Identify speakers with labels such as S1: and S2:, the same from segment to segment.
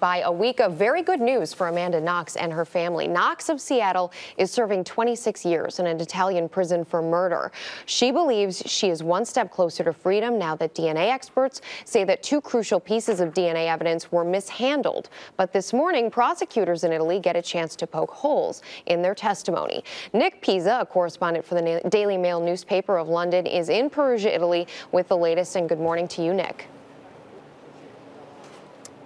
S1: by a week of very good news for Amanda Knox and her family. Knox of Seattle is serving 26 years in an Italian prison for murder. She believes she is one step closer to freedom now that DNA experts say that two crucial pieces of DNA evidence were mishandled. But this morning, prosecutors in Italy get a chance to poke holes in their testimony. Nick Pisa, a correspondent for the Daily Mail newspaper of London, is in Perugia, Italy, with the latest. And good morning to you, Nick.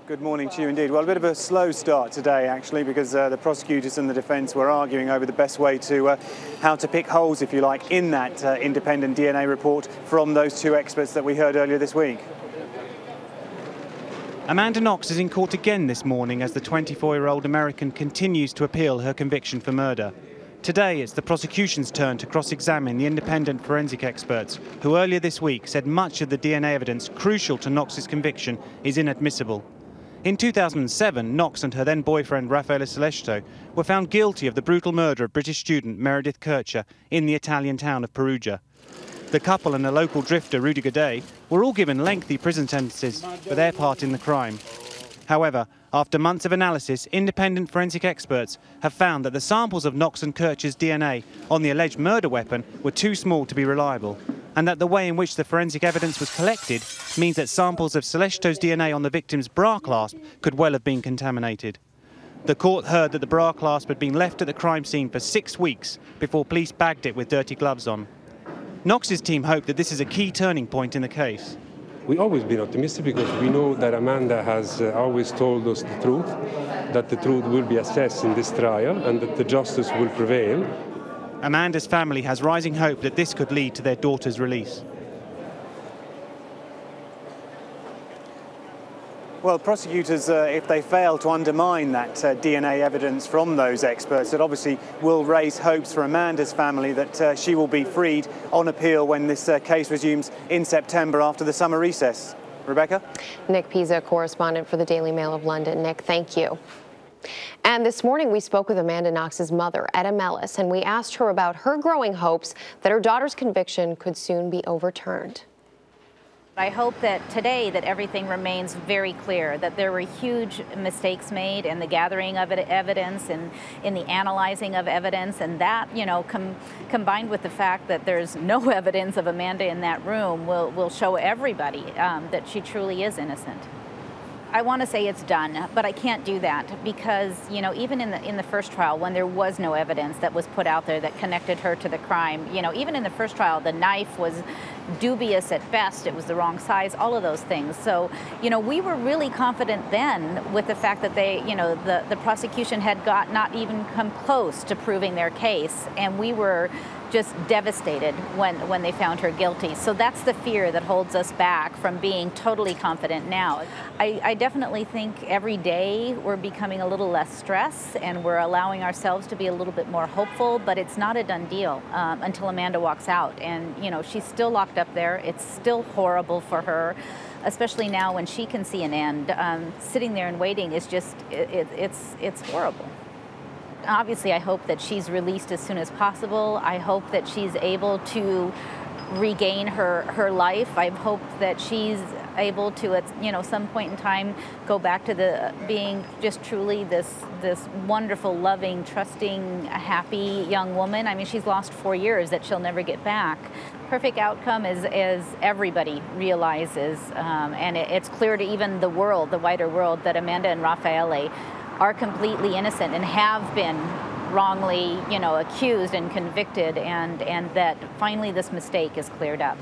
S2: Good morning to you indeed. Well, a bit of a slow start today, actually, because the prosecutors and the defence were arguing over the best way to how to pick holes, if you like, in that independent DNA report from those two experts that we heard earlier this week.
S3: Amanda Knox is in court again this morning as the 24-year-old American continues to appeal her conviction for murder. Today, it's the prosecution's turn to cross-examine the independent forensic experts, who earlier this week said much of the DNA evidence crucial to Knox's conviction is inadmissible. In 2007, Knox and her then-boyfriend Raffaele Celestino were found guilty of the brutal murder of British student Meredith Kercher in the Italian town of Perugia. The couple and a local drifter, Rudy Day, were all given lengthy prison sentences for their part in the crime. However, after months of analysis, independent forensic experts have found that the samples of Knox and Kercher's DNA on the alleged murder weapon were too small to be reliable, and that the way in which the forensic evidence was collected means that samples of Celestino's DNA on the victim's bra clasp could well have been contaminated. The court heard that the bra clasp had been left at the crime scene for 6 weeks before police bagged it with dirty gloves on. Knox's team hope that this is a key turning point in the case.
S4: We've always been optimistic because we know that Amanda has always told us the truth, that the truth will be assessed in this trial and that the justice will prevail.
S3: Amanda's family has rising hope that this could lead to their daughter's release.
S2: Well, prosecutors, if they fail to undermine that DNA evidence from those experts, it obviously will raise hopes for Amanda's family that she will be freed on appeal when this case resumes in September after the summer recess. Rebecca?
S1: Nick Pisa, correspondent for the Daily Mail of London. Nick, thank you. And this morning we spoke with Amanda Knox's mother, Etta Mellis, and we asked her about her growing hopes that her daughter's conviction could soon be overturned.
S5: I hope that today that everything remains very clear, that there were huge mistakes made in the gathering of evidence and in the analyzing of evidence, and that, combined with the fact that there's no evidence of Amanda in that room will show everybody that she truly is innocent. I want to say it's done, but I can't do that because, even in the first trial, when there was no evidence that was put out there that connected her to the crime, even in the first trial, the knife was dubious at best, it was the wrong size, all of those things. So, we were really confident then with the fact that they, the prosecution had not even come close to proving their case, and we were just devastated when they found her guilty. So that's the fear that holds us back from being totally confident now. I definitely think every day we're becoming a little less stressed and we're allowing ourselves to be a little bit more hopeful, but it's not a done deal until Amanda walks out. And she's still locked up there. It's still horrible for her, especially now when she can see an end. Sitting there and waiting is just, it's horrible. Obviously, I hope that she's released as soon as possible. I hope that she's able to regain her life. I hope that she's able to, at some point in time, go back to being just truly this wonderful, loving, trusting, happy young woman. I mean, she's lost 4 years that she'll never get back. Perfect outcome is everybody realizes, and it's clear to even the world, the wider world, that Amanda and Raffaele are completely innocent and have been wrongly, accused and convicted, and that finally this mistake is cleared up.